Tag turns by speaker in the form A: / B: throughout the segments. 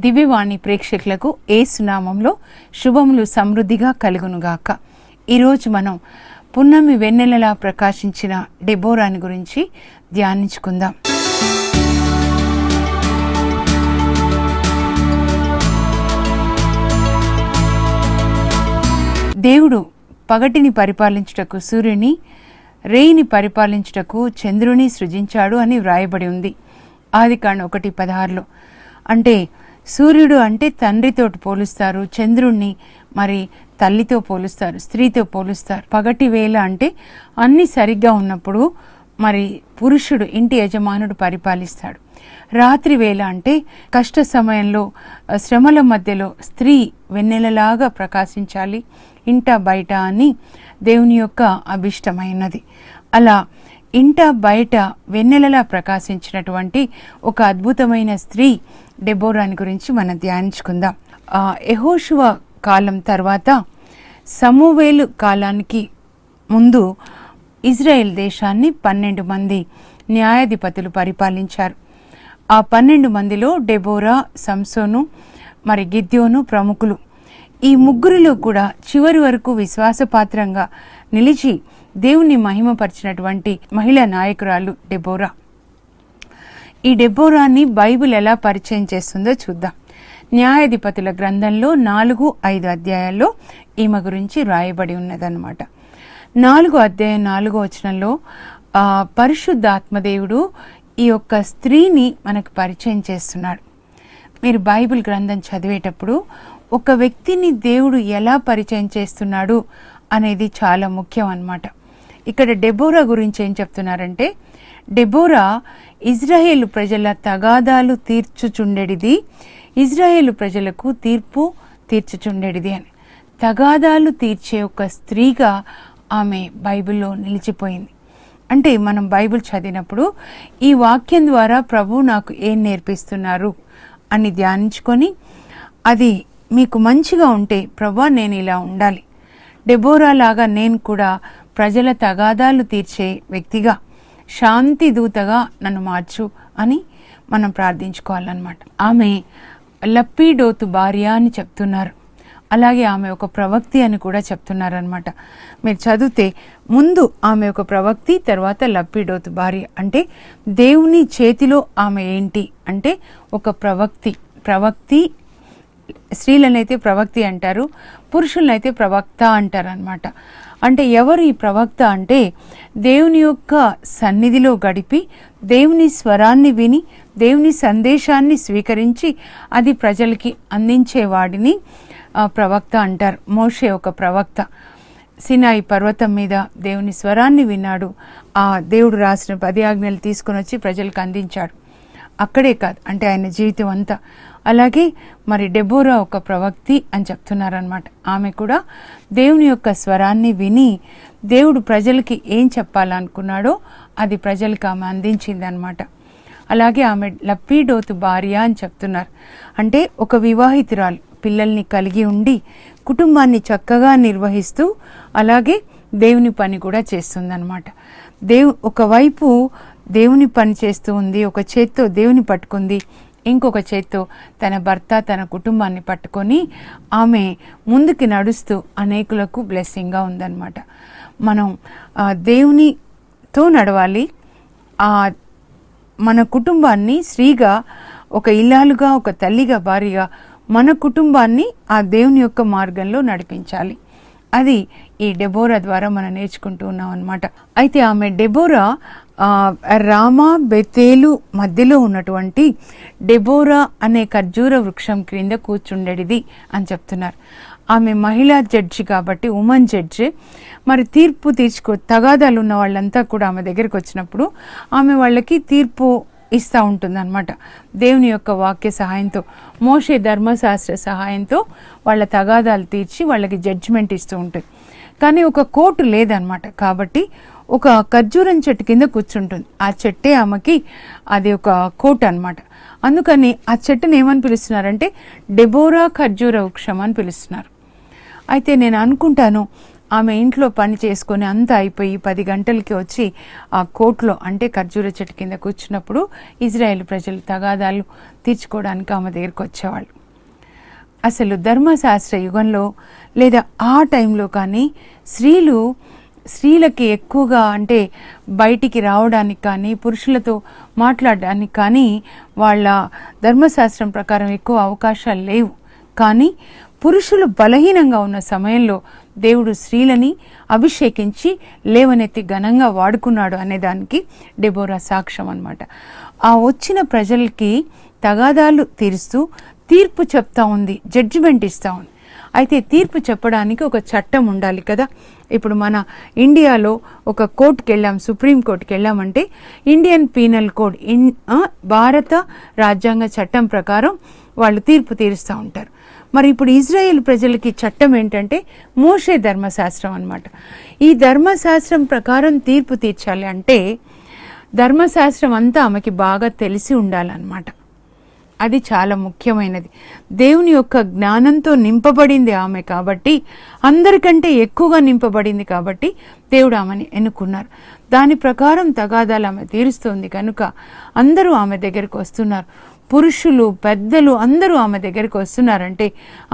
A: దివ్యవాణి ప్రేక్షకులకు యేసు నామములో శుభములు సమృద్ధిగా కలుగునుగాక. ఈరోజు మనం పున్నమి వెన్నెలలా ప్రకాశించిన డెబోరాని గురించి ధ్యానించుకుందాం. దేవుడు పగటిని పరిపాలించుటకు సూర్యుని, రేయిని పరిపాలించుటకు చంద్రుని సృజించాడు అని వ్రాయబడి ఉంది. ఆదికాండం 1:16. అంటే సూర్యుడు అంటే తండ్రితో పోలుస్తారు, చంద్రుణ్ణి మరి తల్లితో పోలుస్తారు, స్త్రీతో పోలుస్తారు. పగటి వేళ అంటే అన్ని సరిగ్గా ఉన్నప్పుడు మరి పురుషుడు, ఇంటి యజమానుడు పరిపాలిస్తాడు. రాత్రి వేళ అంటే కష్ట సమయంలో, శ్రమల మధ్యలో స్త్రీ వెన్నెలలాగా ప్రకాశించాలి ఇంట బయట అని దేవుని యొక్క అభిష్టమైనది. అలా ఇంట బయట వెన్నెలలా ప్రకాశించినటువంటి ఒక అద్భుతమైన స్త్రీ డెబోరాని గురించి మనం ధ్యానించుకుందాం. యెహోషువ కాలం తర్వాత సమూవేలు కాలానికి ముందు ఇజ్రాయెల్ దేశాన్ని 12 మంది న్యాయాధిపతులు పరిపాలించారు. ఆ 12 మందిలో డెబోరా, సంసోను, మరి గిద్యోను ప్రముఖులు. ఈ ముగ్గురిలో కూడా చివరి వరకు విశ్వాసపాత్రంగా నిలిచి దేవుని మహిమపరిచినటువంటి మహిళా నాయకురాలు డెబోరా. ఈ డెబోరాని బైబిల్ ఎలా పరిచయం చేస్తుందో చూద్దాం. న్యాయాధిపతుల గ్రంథంలో 4-5 అధ్యాయాల్లో ఈమె గురించి రాయబడి ఉన్నదన్నమాట. 4వ అధ్యాయం 4వ వచనంలో పరిశుద్ధాత్మదేవుడు ఈ యొక్క స్త్రీని మనకు పరిచయం చేస్తున్నాడు. మీరు బైబిల్ గ్రంథం చదివేటప్పుడు ఒక వ్యక్తిని దేవుడు ఎలా పరిచయం చేస్తున్నాడు అనేది చాలా ముఖ్యం అన్నమాట. ఇక్కడ డెబోరా గురించి ఏం చెప్తున్నారంటే, డెబోరా ఇజ్రాయేలు ప్రజల తగాదాలు తీర్చుచుండెడిది, ఇజ్రాయేలు ప్రజలకు తీర్పు తీర్చుచుండెడిది అని. తగాదాలు తీర్చే ఒక స్త్రీగా ఆమె బైబిల్లో నిలిచిపోయింది. అంటే మనం బైబిల్ చదివినప్పుడు ఈ వాక్యం ద్వారా ప్రభు నాకు ఏం నేర్పిస్తున్నారు అని ధ్యానించుకొని, అది మీకు మంచిగా ఉంటే ప్రభా నేను ఇలా ఉండాలి, డెబోరా లాగా నేను కూడా ప్రజల తగాదాలు తీర్చే వ్యక్తిగా, శాంతి దూతగా నన్ను మార్చు అని మనం ప్రార్థించుకోవాలన్నమాట. ఆమె లప్పీడోతు భార్య అని చెప్తున్నారు. అలాగే ఆమె ఒక ప్రవక్తి అని కూడా చెప్తున్నారనమాట. మీరు చదివితే ముందు ఆమె ఒక ప్రవక్తి, తర్వాత లప్పీడోతు భార్య. అంటే దేవుని చేతిలో ఆమె ఏంటి అంటే ఒక ప్రవక్తి. స్త్రీలనైతే ప్రవక్తి అంటారు, పురుషులనైతే ప్రవక్త అంటారు అనమాట. అంటే ఎవరు ఈ ప్రవక్త అంటే దేవుని యొక్క సన్నిధిలో గడిపి దేవుని స్వరాన్ని విని దేవుని సందేశాన్ని స్వీకరించి అది ప్రజలకి అందించేవాడిని ప్రవక్త అంటారు. మోషే ఒక ప్రవక్త. సినాయి పర్వతం మీద దేవుని స్వరాన్ని విన్నాడు. ఆ దేవుడు రాసిన 10 ఆజ్ఞలు తీసుకొని వచ్చి ప్రజలకు అందించాడు. అక్కడే కాదు, అంటే ఆయన జీవితం అంతా. అలాగే మరి డెబోరా ఒక ప్రవక్తి అని చెప్తున్నారనమాట. ఆమె కూడా దేవుని యొక్క స్వరాన్ని విని దేవుడు ప్రజలకి ఏం చెప్పాలనుకున్నాడో అది ప్రజలకు ఆమె అందించిందనమాట. అలాగే ఆమె లప్పీడోతు భార్య అని చెప్తున్నారు. అంటే ఒక వివాహితురాలు, పిల్లల్ని కలిగి ఉండి కుటుంబాన్ని చక్కగా నిర్వహిస్తూ అలాగే దేవుని పని కూడా చేస్తుందన్నమాట. ఒకవైపు దేవుని పని చేస్తూ ఉంది, ఒక చేత్తో దేవుని పట్టుకుంది, ఇంకొక చేత్తో తన భర్త, తన కుటుంబాన్ని పట్టుకొని ఆమె ముందుకి నడుస్తూ అనేకులకు బ్లెస్సింగ్గా ఉందన్నమాట. మనం దేవునితో నడవాలి. మన కుటుంబాన్ని స్త్రీగా, ఒక ఇల్లాలుగా, ఒక తల్లిగా, భార్యగా మన కుటుంబాన్ని ఆ దేవుని యొక్క మార్గంలో నడిపించాలి. అది ఈ డెబోరా ద్వారా మనం నేర్చుకుంటూ ఉన్నాం అనమాట. అయితే ఆమె డెబోరా రామా బెతేలు మధ్యలో ఉన్నటువంటి డెబోరా అనే ఖర్జూర వృక్షం క్రింద కూర్చుండేది అని చెప్తున్నారు. ఆమె మహిళా జడ్జి కాబట్టి, ఉమెన్ జడ్జి. మరి తీర్పు తగాదాలు ఉన్న వాళ్ళంతా కూడా ఆమె దగ్గరికి వచ్చినప్పుడు ఆమె వాళ్ళకి తీర్పు ఇస్తూ ఉంటుంది అనమాట. దేవుని యొక్క వాక్య సహాయంతో, మోషే ధర్మశాస్త్ర సహాయంతో వాళ్ళ తగాదాలు తీర్చి వాళ్ళకి జడ్జిమెంట్ ఇస్తూ ఉంటుంది. కానీ ఒక కోర్టు లేదనమాట. కాబట్టి ఒక ఖర్జూరం చెట్టు కింద కూర్చుంటుంది. ఆ చెట్టే ఆమెకి అది ఒక కోర్టు అనమాట. అందుకని ఆ చెట్టుని ఏమని పిలుస్తున్నారంటే డెబోరా ఖర్జూర వృక్షం అని పిలుస్తున్నారు. అయితే నేను అనుకుంటాను ఆమె ఇంట్లో పని చేసుకొని అంతా అయిపోయి 10 గంటలకి వచ్చి ఆ కోట్లో అంటే ఖర్జూర చెట్టు కింద కూర్చున్నప్పుడు ఇజ్రాయెల్ ప్రజలు తగాదాలు తీర్చుకోవడానికి ఆమె దగ్గరికి వచ్చేవాళ్ళు. అసలు ధర్మశాస్త్ర యుగంలో లేదా ఆ టైంలో కానీ స్త్రీలకి ఎక్కువగా అంటే బయటికి రావడానికి కానీ పురుషులతో మాట్లాడడానికి కానీ వాళ్ళ ధర్మశాస్త్రం ప్రకారం ఎక్కువ అవకాశాలు లేవు. కానీ పురుషులు బలహీనంగా ఉన్న సమయంలో దేవుడు స్త్రీలని అభిషేకించి లేవనెత్తి ఘనంగా వాడుకున్నాడు అనేదానికి డెబోరా సాక్ష్యం అన్నమాట. ఆ వచ్చిన ప్రజలకి తగాదాలు తీరుస్తూ తీర్పు చెప్తా ఉంది, జడ్జిమెంట్ ఇస్తూ ఉంది. అయితే తీర్పు చెప్పడానికి ఒక చట్టం ఉండాలి కదా. ఇప్పుడు మన ఇండియాలో ఒక కోర్టుకి వెళ్ళాం, సుప్రీం కోర్టుకి వెళ్ళామంటే ఇండియన్ పీనల్ కోడ్ భారత రాజ్యాంగ చట్టం ప్రకారం వాళ్ళు తీర్పు తీరుస్తూ ఉంటారు. మరి ఇప్పుడు ఇజ్రాయెల్ ప్రజలకి చట్టం ఏంటంటే మోషే ధర్మశాస్త్రం అన్నమాట. ఈ ధర్మశాస్త్రం ప్రకారం తీర్పు తీర్చాలి అంటే ధర్మశాస్త్రం అంతా ఆమెకి బాగా తెలిసి ఉండాలన్నమాట. అది చాలా ముఖ్యమైనది. దేవుని యొక్క జ్ఞానంతో నింపబడింది ఆమె కాబట్టి, అందరికంటే ఎక్కువగా నింపబడింది కాబట్టి దేవుడు ఆమెని ఎన్నుకున్నారు. దాని ప్రకారం తగాదాలు ఆమె తీరుస్తుంది కనుక అందరూ ఆమె దగ్గరికి వస్తున్నారు. పురుషులు పెద్దలు అందరూ ఆమె దగ్గరికి వస్తున్నారంటే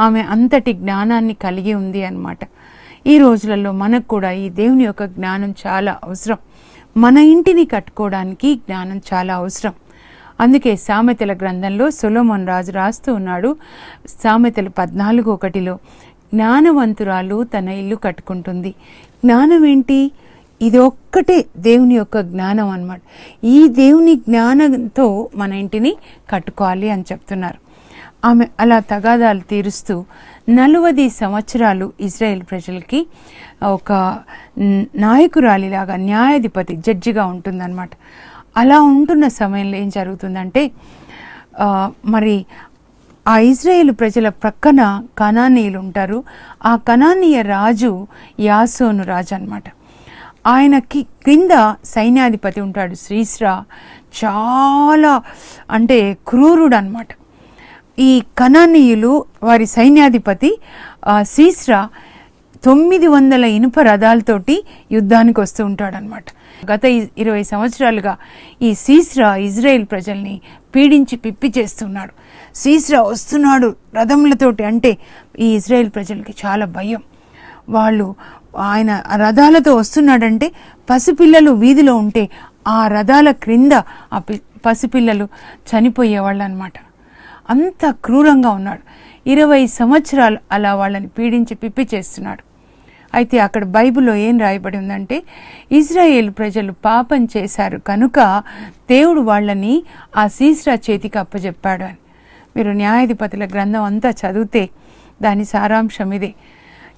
A: ఆమె అంతటి జ్ఞానాన్ని కలిగి ఉంది అన్నమాట. ఈ రోజులలో మనకు కూడా ఈ దేవుని యొక్క జ్ఞానం చాలా అవసరం. మన ఇంటిని కట్టుకోవడానికి జ్ఞానం చాలా అవసరం. అందుకే సామెతల గ్రంథంలో సొలొమోను రాజు రాస్తూ ఉన్నాడు, సామెతలు 14:1 జ్ఞానవంతురాలు తన ఇల్లు కట్టుకుంటుంది. జ్ఞానం ఏంటి? ఇది ఒక్కటే దేవుని యొక్క జ్ఞానం అన్నమాట. ఈ దేవుని జ్ఞానంతో మన ఇంటిని కట్టుకోవాలి అని చెప్తున్నారు. ఆమె అలా తగాదాలు తీరుస్తూ 40 సంవత్సరాలు ఇజ్రాయెల్ ప్రజలకి ఒక నాయకురాలిలాగా న్యాయాధిపతి జడ్జిగా ఉంటుందన్నమాట. అలా ఉంటున్న సమయంలో ఏం జరుగుతుందంటే మరి ఆ ఇజ్రాయేలు ప్రజల ప్రక్కన కనానీయులు ఉంటారు. ఆ కనానీయ రాజు యాసోను రాజు అన్నమాట. ఆయనకి కింద సైన్యాధిపతి ఉంటాడు సీస్రా. చాలా అంటే క్రూరుడు అన్నమాట. ఈ కనానీయులు వారి సైన్యాధిపతి సీస్రా 900 ఇనుప రథాలతోటి యుద్ధానికి వస్తూ ఉంటాడనమాట. గత 20 సంవత్సరాలుగా ఈ సీస్రా ఇజ్రాయెల్ ప్రజల్ని పీడించి పిప్పి చేస్తున్నాడు. సీస్రా వస్తున్నాడు రథములతోటి అంటే ఈ ఇజ్రాయెల్ ప్రజలకి చాలా భయం. వాళ్ళు ఆయన రథాలతో వస్తున్నాడంటే పసిపిల్లలు వీధిలో ఉంటే ఆ రథాల క్రింద ఆ పసిపిల్లలు చనిపోయేవాళ్ళు అనమాట. అంత క్రూరంగా ఉన్నాడు. 20 సంవత్సరాలు అలా వాళ్ళని పీడించి పిప్పి చేస్తున్నాడు. అయితే అక్కడ బైబిల్లో ఏం రాయబడి ఉందంటే ఇజ్రాయేల్ ప్రజలు పాపం చేశారు కనుక దేవుడు వాళ్ళని ఆ సీస్రా చేతికి అప్పచెప్పాడు అని. మీరు న్యాయాధిపతుల గ్రంథం అంతా చదివితే దాని సారాంశం ఇదే.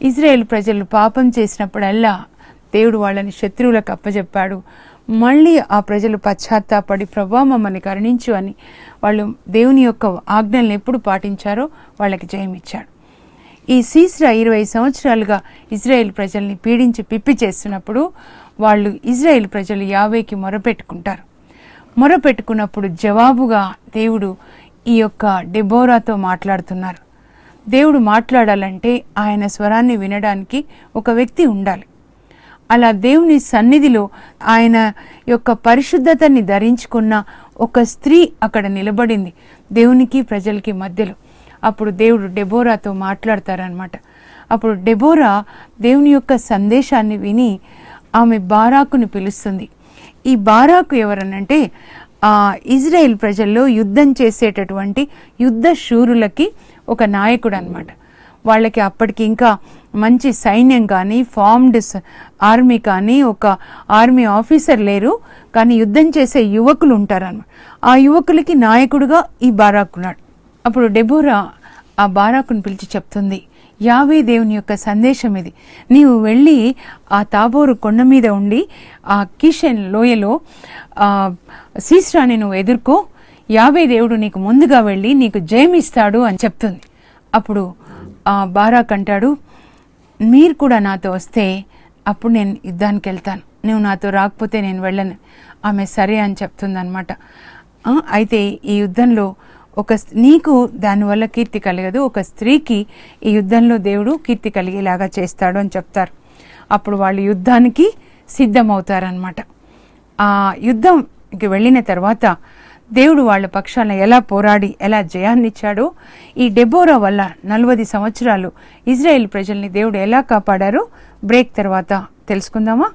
A: ఇజ్రాయేల్ ప్రజలు పాపం చేసినప్పుడల్లా దేవుడు వాళ్ళని శత్రువులకు అప్పచెప్పాడు. మళ్ళీ ఆ ప్రజలు పశ్చాత్తాపడి ప్రభువా మమ్మల్ని కరుణించు అని వాళ్ళు దేవుని యొక్క ఆజ్ఞలను ఎప్పుడు పాటించారో వాళ్ళకి జయమిచ్చాడు. ఈ సీస్రా 20 సంవత్సరాలుగా ఇజ్రాయెల్ ప్రజల్ని పీడించి పిప్పి చేస్తున్నప్పుడు వాళ్ళు ఇజ్రాయెల్ ప్రజలు యావేకి మొరపెట్టుకుంటారు. మొరపెట్టుకున్నప్పుడు జవాబుగా దేవుడు ఈ యొక్క డెబోరాతో మాట్లాడుతున్నారు. దేవుడు మాట్లాడాలంటే ఆయన స్వరాన్ని వినడానికి ఒక వ్యక్తి ఉండాలి. అలా దేవుని సన్నిధిలో ఆయన యొక్క పరిశుద్ధతని ధరించుకున్న ఒక స్త్రీ అక్కడ నిలబడింది దేవునికి ప్రజలకి మధ్యలో. అప్పుడు దేవుడు డెబోరాతో మాట్లాడతారనమాట. అప్పుడు డెబోరా దేవుని యొక్క సందేశాన్ని విని ఆమె బారాకుని పిలుస్తుంది. ఈ బారాకు ఎవరనంటే ఇజ్రాయెల్ ప్రజల్లో యుద్ధం చేసేటటువంటి యుద్ధ శూరులకి ఒక నాయకుడు అనమాట. వాళ్ళకి అప్పటికి ఇంకా మంచి సైన్యం కానీ ఫార్మ్డ్ ఆర్మీ కానీ ఒక ఆర్మీ ఆఫీసర్ లేరు, కానీ యుద్ధం చేసే యువకులు ఉంటారన్నమాట. ఆ యువకులకి నాయకుడుగా ఈ బారాకున్నాడు. అప్పుడు డెబోరా ఆ బారాకుని పిలిచి చెప్తుంది, యావే దేవుని యొక్క సందేశం ఇది. నీవు వెళ్ళి ఆ తాబోరు కొండ మీద ఉండి ఆ కిషన్ లోయలో సీస్రాని నువ్వు ఎదుర్కో, యావే దేవుడు నీకు ముందుగా వెళ్ళి నీకు జయమిస్తాడు అని చెప్తుంది. అప్పుడు బారాక్ అంటాడు, మీరు కూడా నాతో వస్తే అప్పుడు నేను యుద్ధానికి వెళ్తాను, నువ్వు నాతో రాకపోతే నేను వెళ్ళను. ఆమె సరే అని చెప్తుంది అనమాట. అయితే ఈ యుద్ధంలో నీకు దానివల్ల కీర్తి కలగదు, ఒక స్త్రీకి ఈ యుద్ధంలో దేవుడు కీర్తి కలిగేలాగా చేస్తాడు అని చెప్తారు. అప్పుడు వాళ్ళు యుద్ధానికి సిద్ధమవుతారనమాట. ఆ యుద్ధంకి వెళ్ళిన తర్వాత దేవుడు వాళ్ళ పక్షాన ఎలా పోరాడి ఎలా జయాన్నిచ్చాడో, ఈ డెబోరా వల్ల 40 సంవత్సరాలు ఇజ్రాయెల్ ప్రజల్ని దేవుడు ఎలా కాపాడారో బ్రేక్ తర్వాత తెలుసుకుందామా?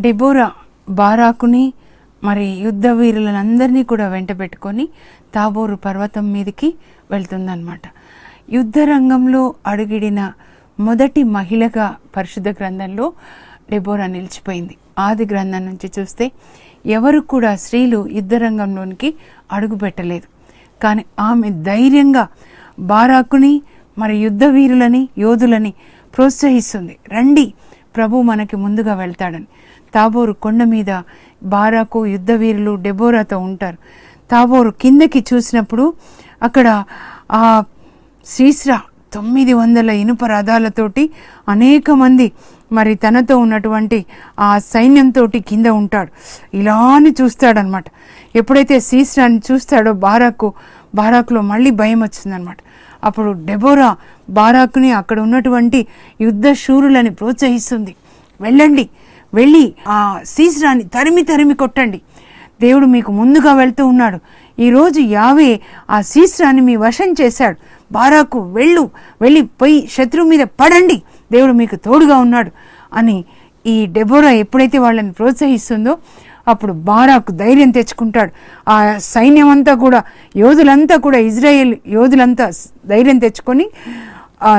A: డెబోరా బారాకుని మరి యుద్ధ వీరులందరినీ కూడా వెంట పెట్టుకొని తాబోరు పర్వతం మీదకి వెళ్తుందన్నమాట. యుద్ధ రంగంలో అడుగిడిన మొదటి మహిళగా పరిశుద్ధ గ్రంథంలో డెబోరా నిలిచిపోయింది. ఆది గ్రంథం నుంచి చూస్తే ఎవరు కూడా స్త్రీలు యుద్ధ రంగంలోనికి అడుగు పెట్టలేదు. కానీ ఆమె ధైర్యంగా బారాకుని మరి యుద్ధ వీరులని యోధులని ప్రోత్సహిస్తుంది. రండి, ప్రభు మనకి ముందుగా వెళ్తాడని. తాబోరు కొండ మీద బారాకు యుద్ధ వీరులు డెబోరాతో ఉంటారు. తాబోరు కిందకి చూసినప్పుడు అక్కడ ఆ సీస్రా 900 ఇనుప రథాలతోటి అనేక మంది మరి తనతో ఉన్నటువంటి ఆ సైన్యంతో కింద ఉంటాడు. ఇలాని చూస్తాడనమాట. ఎప్పుడైతే సీస్రాని చూస్తాడో బారాకులో మళ్ళీ భయం వచ్చిందనమాట. అప్పుడు డెబోరా బారాకుని అక్కడ ఉన్నటువంటి యుద్ధ శూరులని ప్రోత్సహిస్తుంది. వెళ్ళి ఆ సీస్రాని తరిమి కొట్టండి, దేవుడు మీకు ముందుగా వెళ్తూ ఉన్నాడు. ఈరోజు యావే ఆ సీస్రాని మీ వశం చేశాడు. బారాకు వెళ్ళి పోయి శత్రువు మీద పడండి, దేవుడు మీకు తోడుగా ఉన్నాడు అని ఈ డెబోరా ఎప్పుడైతే వాళ్ళని ప్రోత్సహిస్తుందో అప్పుడు బారాకు ధైర్యం తెచ్చుకుంటాడు. ఆ సైన్యం అంతా కూడా యోధులంతా కూడా ఇజ్రాయేల్ యోధులంతా ధైర్యం తెచ్చుకొని ఆ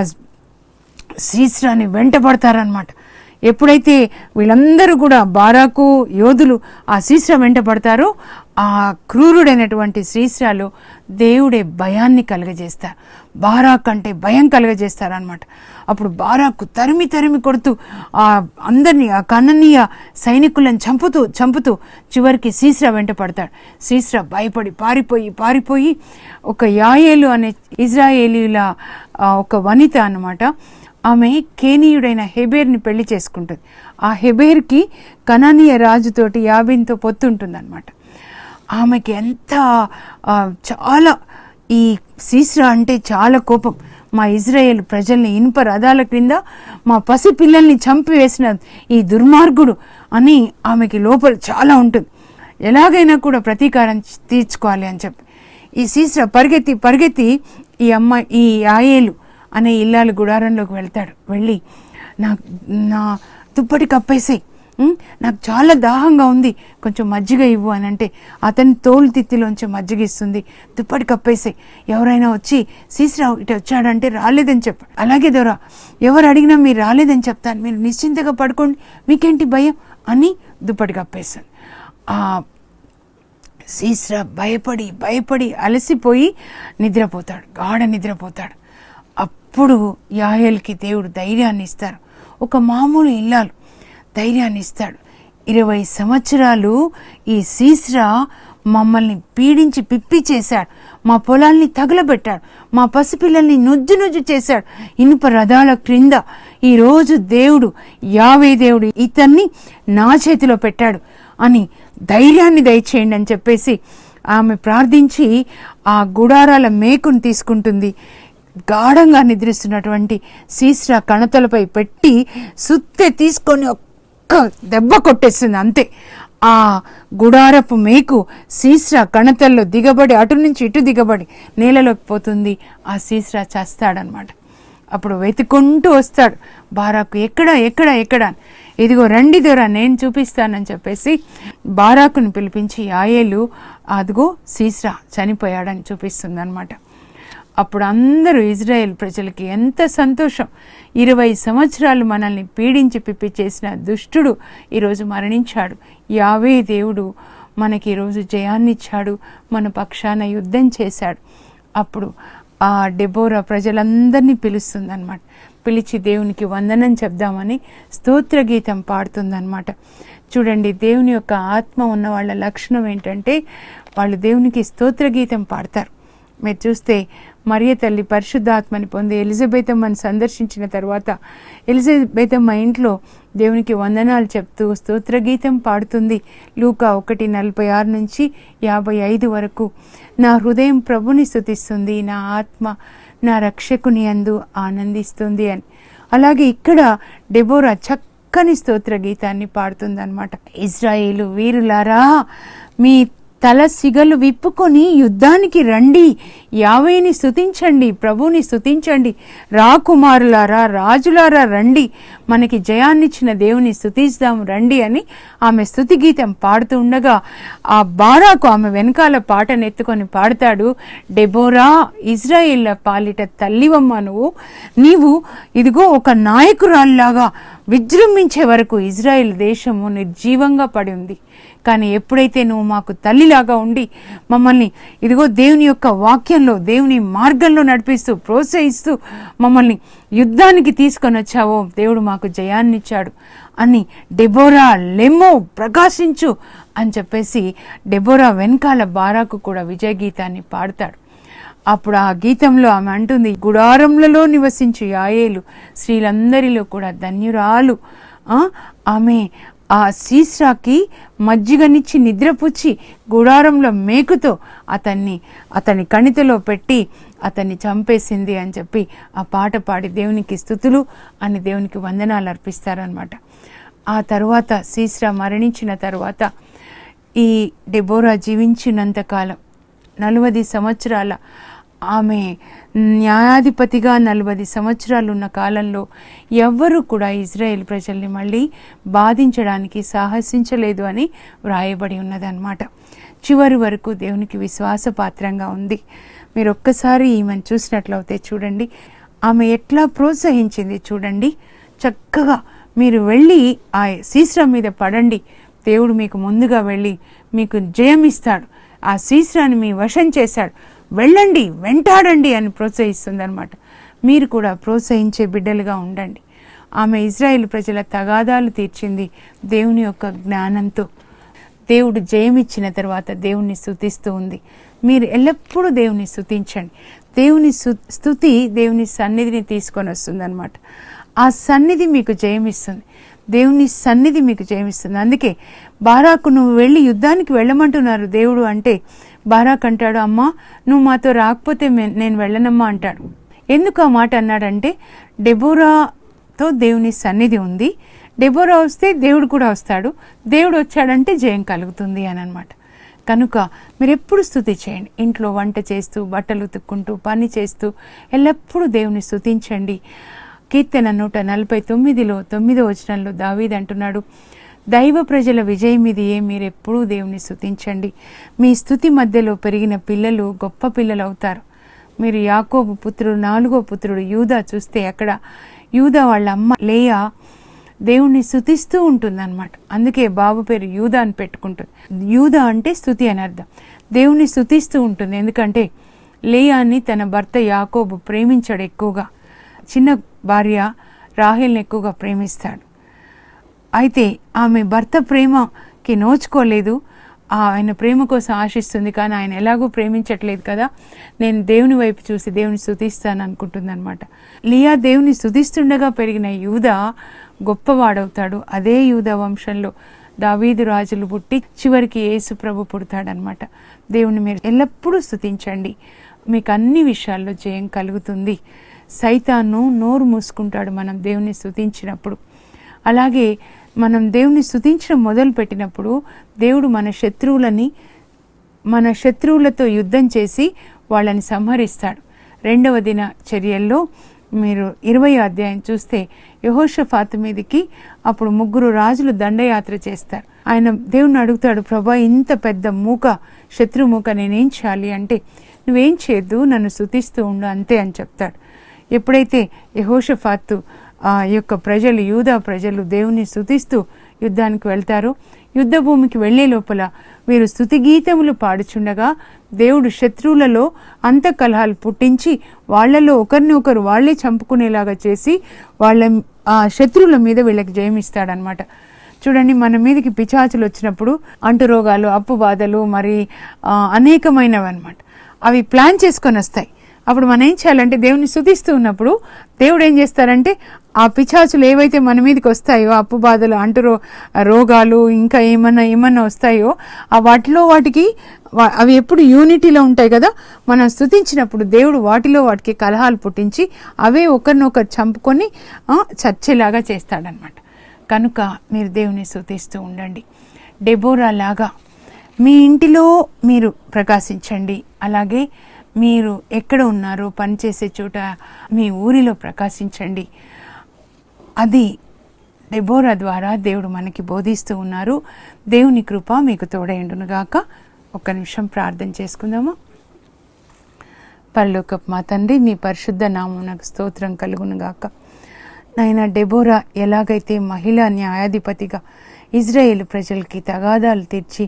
A: సీస్రాని వెంటబడతారనమాట. ఎప్పుడైతే వీళ్ళందరూ కూడా బారాకు యోధులు ఆ సీస్రా వెంట పడతారో ఆ క్రూరుడైనటువంటి సీస్రాలో దేవుడే భయాన్ని కలుగజేస్తారు. బారాకు అంటే భయం కలుగజేస్తారనమాట. అప్పుడు బారాకు తరిమి కొడుతూ ఆ అందరినీ ఆ కననీయ సైనికులను చంపుతూ చివరికి సీస్రా వెంట పడతాడు. సీస్రా భయపడి పారిపోయి ఒక యాయేలు అనే ఇజ్రాయేలీల ఒక వనిత అన్నమాట. ఆమె కేనీయుడైన హెబేర్ని పెళ్లి చేసుకుంటుంది. ఆ హెబేర్కి కనానీయ రాజుతోటి యాబీన్తో పొత్తుంటుందన్నమాట. ఆమెకి ఎంత చాలా ఈ సీస్రా అంటే చాలా కోపం. మా ఇజ్రాయేల్ ప్రజల్ని ఇనుప రథాల క్రింద మా పసి పిల్లల్ని చంపివేసిన ఈ దుర్మార్గుడు అని ఆమెకి లోపల చాలా ఉంటుంది. ఎలాగైనా కూడా ప్రతీకారం తీర్చుకోవాలి అని చెప్పి ఈ సీస్రా పరిగెత్తి ఈ యాయేలు అనే ఇల్లాలు గుడారంలోకి వెళ్తాడు. వెళ్ళి నా దుప్పటి కప్పేసాయి, నాకు చాలా దాహంగా ఉంది, కొంచెం మజ్జిగ ఇవ్వు అని అంటే అతని తోలు తిత్తిలోంచి మజ్జిగ ఇస్తుంది. దుప్పటి కప్పేసాయి, ఎవరైనా వచ్చి సీస్రా ఇటు వచ్చాడంటే రాలేదని చెప్పాడు. అలాగే దొరా, ఎవరు అడిగినా మీరు రాలేదని చెప్తాను, మీరు నిశ్చింతగా పడుకోండి, మీకేంటి భయం అని దుప్పటి కప్పేస్తుంది. ఆ సీస్రా భయపడి అలసిపోయి నిద్రపోతాడు, గాఢ నిద్రపోతాడు. అప్పుడు యాయేల్కి దేవుడు ధైర్యాన్ని ఇస్తారు. ఒక మామూలు ఇల్లాలు ధైర్యాన్ని ఇస్తాడు. 20 సంవత్సరాలు ఈ సీస్రా మమ్మల్ని పీడించి పిప్పి చేశాడు, మా పొలాల్ని తగలబెట్టాడు, మా పసిపిల్లల్ని నుజ్జు చేశాడు ఇనుప రథాల క్రింద. ఈరోజు యావే దేవుడు ఇతన్ని నా చేతిలో పెట్టాడు అని ధైర్యాన్ని దయచేయండి అని చెప్పేసి ఆమె ప్రార్థించి ఆ గుడారాల మేకును తీసుకుంటుంది. గాఢంగా నిద్రిస్తున్నటువంటి సీస్రా కణతలపై పెట్టి సుత్తె తీసుకొని ఒక్క దెబ్బ కొట్టేస్తుంది, అంతే. ఆ గుడారపు మేకు సీస్రా కణతల్లో దిగబడి అటు నుంచి ఇటు దిగబడి నేలలోకి పోతుంది. ఆ సీస్రా చేస్తాడనమాట. అప్పుడు వెతుకుంటూ వస్తాడు బారాకు, ఎక్కడ ఇదిగో రండి దొరా, నేను చూపిస్తానని చెప్పేసి బారాకుని పిలిపించి యాయేలు అదిగో సీస్రా చనిపోయాడని చూపిస్తుంది అనమాట. అప్పుడు అందరూ ఇజ్రాయెల్ ప్రజలకి ఎంత సంతోషం. 20 సంవత్సరాలు మనల్ని పీడించి పిప్పి చేసిన దుష్టుడు ఈరోజు మరణించాడు. యావే దేవుడు మనకి ఈరోజు జయాన్నిచ్చాడు, మన పక్షాన యుద్ధం చేశాడు. అప్పుడు ఆ డెబోరా ప్రజలందరినీ పిలుస్తుందన్నమాట. పిలిచి దేవునికి వందనం చెప్దామని స్తోత్ర గీతం పాడుతుందన్నమాట. చూడండి, దేవుని యొక్క ఆత్మ ఉన్న వాళ్ళ లక్షణం ఏంటంటే వాళ్ళు దేవునికి స్తోత్ర గీతం పాడతారు. మీరు చూస్తే మరియ తల్లి పరిశుద్ధాత్మని పొంది ఎలిజబెతమ్మని సందర్శించిన తర్వాత ఎలిజబెతమ్మ ఇంట్లో దేవునికి వందనాలు చెప్తూ స్తోత్రగీతం పాడుతుంది. లూకా 1:46 నుంచి 55 వరకు. నా హృదయం ప్రభుని స్తుతిస్తుంది, నా ఆత్మ నా రక్షకుని యందు ఆనందిస్తుంది అని. అలాగే ఇక్కడ డెబోరా చక్కని స్తోత్ర గీతాన్ని పాడుతుందన్నమాట. ఇశ్రాయేలు వీరులారా, మీ తల సిగలు విప్పుకొని యుద్ధానికి రండి, యావేని స్తుతించండి, ప్రభుని స్తుతించండి. రాకుమారులారా, రాజులారా రండి, మనకి జయాన్నిచ్చిన దేవుని స్తుతిస్తాం రండి అని ఆమె స్తుతి గీతం పాడుతూ ఉండగా ఆ బారాకు ఆమె వెనకాల పాటను ఎత్తుకొని పాడతాడు, డెబోరా, ఇజ్రాయేళ్ల పాలిట తల్లివమ్మ నీవు ఇదిగో ఒక నాయకురాల్లాగా విజృంభించే వరకు ఇజ్రాయెల్ దేశము నిర్జీవంగా పడి ఉంది. కానీ ఎప్పుడైతే నువ్వు మాకు తల్లిలాగా ఉండి మమ్మల్ని ఇదిగో దేవుని యొక్క వాక్యంలో దేవుని మార్గంలో నడిపిస్తూ ప్రోత్సహిస్తూ మమ్మల్ని యుద్ధానికి తీసుకొని వచ్చావో దేవుడు మాకు జయాన్నిచ్చాడు అని డెబోరా లెమ్మో ప్రకాశించు అని చెప్పేసి డెబోరా వెనకాల బారాకు కూడా విజయ గీతాన్ని పాడతాడు. అప్పుడు ఆ గీతంలో ఆమె అంటుంది, గుడారములలో నివసించు యాయేలు స్త్రీలందరిలో కూడా ధన్యురాలు. ఆమె ఆ సీసాకి మజ్జిగనిచ్చి నిద్రపుచ్చి గుడారంలో మేకుతో అతని కణితిలో పెట్టి అతన్ని చంపేసింది అని చెప్పి ఆ పాట పాడి దేవునికి స్తుతులు అని దేవునికి వందనాలు అర్పిస్తారనమాట. ఆ తర్వాత సీసరా మరణించిన తర్వాత ఈ డెబోరా జీవించినంతకాలం 40 సంవత్సరాల ఆమె న్యాయాధిపతిగా 40 సంవత్సరాలు ఉన్న కాలంలో ఎవ్వరూ కూడా ఇజ్రాయెల్ ప్రజల్ని మళ్ళీ బాధించడానికి సాహసించలేదు అని వ్రాయబడి ఉన్నదన్నమాట. చివరి వరకు దేవునికి విశ్వాసపాత్రంగా ఉంది. మీరు ఒక్కసారి ఈమెను చూసినట్లయితే చూడండి, ఆమె ఎట్లా ప్రోత్సహించింది చూడండి. చక్కగా మీరు వెళ్ళి ఆ సీసరా మీద పడండి, దేవుడు మీకు ముందుగా వెళ్ళి మీకు జయమిస్తాడు, ఆ సీసరాని మీ వశం చేశాడు, వెళ్ళండి, వెంటాడండి అని ప్రోత్సహిస్తుంది అనమాట. మీరు కూడా ప్రోత్సహించే బిడ్డలుగా ఉండండి. ఆమె ఇజ్రాయేల్ ప్రజల తగాదాలు తీర్చింది దేవుని యొక్క జ్ఞానంతో. దేవుడు జయమిచ్చిన తర్వాత దేవుణ్ణి స్తుతిస్తూ ఉంది. మీరు ఎల్లప్పుడూ దేవుని స్తుతించండి. దేవుని స్తుతి దేవుని సన్నిధిని తీసుకొని వస్తుంది అనమాట. ఆ సన్నిధి మీకు జయమిస్తుంది, దేవుని సన్నిధి మీకు జయమిస్తుంది. అందుకే బారాకు నువ్వు వెళ్ళి యుద్ధానికి వెళ్ళమంటున్నారు దేవుడు అంటే బారాక్ అంటాడు, అమ్మా నువ్వు మాతో రాకపోతే నేను వెళ్ళనమ్మా అంటాడు. ఎందుకు ఆ మాట అన్నాడంటే డెబోరాతో దేవుని సన్నిధి ఉంది, డెబోరా వస్తే దేవుడు కూడా వస్తాడు, దేవుడు వచ్చాడంటే జయం కలుగుతుంది అని అనమాట. కనుక మీరు ఎప్పుడు స్తుతి చేయండి. ఇంట్లో వంట చేస్తూ, బట్టలు ఉతుక్కుంటూ, పని చేస్తూ ఎల్లప్పుడూ దేవుని స్తుతించండి. కీర్తన 149లో 9వ వచనంలో దావీదు అంటున్నాడు, దైవ ప్రజల విజయం ఇదియే, మీరెప్పుడూ దేవుని స్తుతించండి. మీ స్తుతి మధ్యలో పెరిగిన పిల్లలు గొప్ప పిల్లలు అవుతారు. మీరు యాకోబు పుత్రుడు 4వ పుత్రుడు యూదా చూస్తే అక్కడ యూదా వాళ్ళ అమ్మ లేయా దేవుణ్ణి స్తుతిస్తూ ఉంటుందన్నమాట. అందుకే బాబు పేరు యూదా అని పెట్టుకుంటుంది. యూదా అంటే స్తుతి అని అర్థం. దేవుణ్ణి స్తుతిస్తూ ఉంటుంది. ఎందుకంటే లేయాని తన భర్త యాకోబు ప్రేమించాడు ఎక్కువగా. చిన్న భార్య రాహేల్ని ఎక్కువగా ప్రేమిస్తాడు. అయితే ఆమె భర్త ప్రేమకి నోచుకోలేదు. ఆయన ప్రేమ కోసం ఆశిస్తుంది, కానీ ఆయన ఎలాగో ప్రేమించట్లేదు కదా, నేను దేవుని వైపు చూసి దేవుని స్తుతిస్తాను అనుకుంటుంది అనమాట. లియా దేవుని స్తుతిస్తుండగా పెరిగిన యూదా గొప్పవాడవుతాడు. అదే యూదా వంశంలో దావీదు రాజులు పుట్టి చివరికి యేసు ప్రభు పుడతాడనమాట. దేవుని మీరు ఎల్లప్పుడూ స్తుతించండి, మీకు అన్ని విషయాల్లో జయం కలుగుతుంది. సైతాను నోరు మూసుకుంటాడు మనం దేవుని స్తుతించినప్పుడు. అలాగే మనం దేవుని స్తుతించడం మొదలు పెట్టినప్పుడు దేవుడు మన శత్రువులతో యుద్ధం చేసి వాళ్ళని సంహరిస్తాడు. 2వ దిన చర్యల్లో మీరు 20వ అధ్యాయం చూస్తే యెహోషాఫాతు మీదకి అప్పుడు 3 రాజులు దండయాత్ర చేస్తారు. ఆయన దేవుణ్ణి అడుగుతాడు, ప్రభా ఇంత పెద్ద శత్రు మూక నేనేం చేయాలి అంటే, నువ్వేం చేయొద్దు, నన్ను స్తుతిస్తూ ఉండు అంతే అని చెప్తాడు. ఎప్పుడైతే యెహోషాఫాతు యొక్క ప్రజలు యూదా ప్రజలు దేవుని స్తుతిస్తూ యుద్ధానికి వెళ్తారో, యుద్ధ భూమికి వెళ్లే లోపల వీరు స్తుతి గీతములు పాడుచుండగా దేవుడు శత్రువులలో అంతఃకలహాలు పుట్టించి వాళ్లలో ఒకరిని ఒకరు వాళ్లే చంపుకునేలాగా చేసి వాళ్ళ ఆ శత్రువుల మీద వీళ్ళకి జయమిస్తాడనమాట. చూడండి, మన మీదకి పిచాచులు వచ్చినప్పుడు అంటురోగాలు, అప్పు బాధలు, మరి అనేకమైనవి అనమాట. అవి ప్లాన్ చేసుకొని వస్తాయి. అప్పుడు మనం ఏం చేయాలంటే దేవుని స్తుతిస్తూ ఉన్నప్పుడు దేవుడు ఏం చేస్తారంటే ఆ పిశాచులు ఏవైతే మన మీదకి వస్తాయో, అప్పు బాధలు, రోగాలు, ఇంకా ఏమన్నా వస్తాయో వాటికి అవి ఎప్పుడు యూనిటీలో ఉంటాయి కదా. మనం స్తుతించినప్పుడు దేవుడు వాటికి కలహాలు పుట్టించి అవే ఒకరినొకరు చంపుకొని చచ్చేలాగా చేస్తాడనమాట. కనుక మీరు దేవుని స్తుతిస్తూ ఉండండి. డెబోరా లాగా మీ ఇంటిలో మీరు ప్రకాశించండి. అలాగే మీరు ఎక్కడ ఉన్నారో పనిచేసే చోట మీ ఊరిలో ప్రకాశించండి. అది డెబోరా ద్వారా దేవుడు మనకి బోధిస్తూ ఉన్నారు. దేవుని కృప మీకు తోడైండునుగాక. ఒక్క నిమిషం ప్రార్థన చేసుకుందామా. పరలోకపు మా తండ్రి, మీ పరిశుద్ధ నామమునకు స్తోత్రం కలుగునుగాక. నాయన, డెబోరా ఎలాగైతే మహిళా న్యాయాధిపతిగా ఇజ్రాయేల్ ప్రజలకి తగాదాలు తీర్చి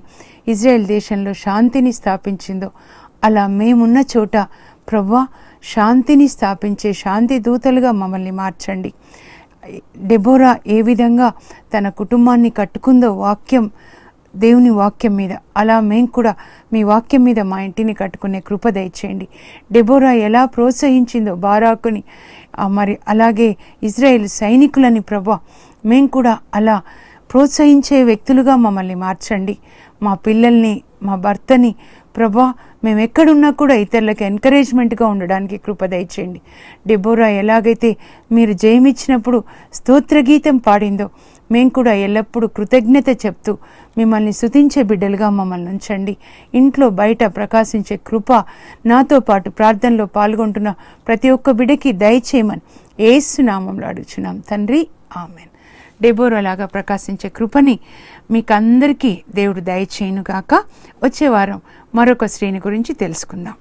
A: ఇజ్రాయేల్ దేశంలో శాంతిని స్థాపించిందో, అలా మేమున్న చోట ప్రభువా శాంతిని స్థాపించే శాంతి దూతలుగా మమ్మల్ని మార్చండి. డెబోరా ఏ విధంగా తన కుటుంబాన్ని కట్టుకుందో దేవుని వాక్యం మీద, అలా మేము కూడా మీ వాక్యం మీద మా ఇంటిని కట్టుకునే కృప దయచేయండి. డెబోరా ఎలా ప్రోత్సహించిందో బారాకుని, మరి అలాగే ఇజ్రాయేల్ సైనికులని ప్రభువా మేము కూడా అలా ప్రోత్సహించే వ్యక్తులుగా మమ్మల్ని మార్చండి. మా పిల్లల్ని, మా భర్తని ప్రభా మేము ఎక్కడున్నా కూడా ఇతరులకు ఎంకరేజ్మెంట్గా ఉండడానికి కృప దయచేయండి. డెబోరా ఎలాగైతే మీరు జయమిచ్చినప్పుడు స్తోత్రగీతం పాడిందో, మేము కూడా ఎల్లప్పుడూ కృతజ్ఞత చెప్తూ మిమ్మల్ని స్తుతించే బిడ్డలుగా మమ్మల్ని ఉంచండి. ఇంట్లో బయట ప్రకాశించే కృప నాతో పాటు ప్రార్థనలో పాల్గొంటున్న ప్రతి ఒక్క బిడ్డకి దయచేయమని యేసు నామములో అడుగుచున్నాం తండ్రి, ఆమెన్. డెబోరా లాగా ప్రకాశించే కృపని మీకందరికీ దేవుడు దయచేయునుగాక. వచ్చే వారం మరొక స్త్రీని గురించి తెలుసుకుందాం.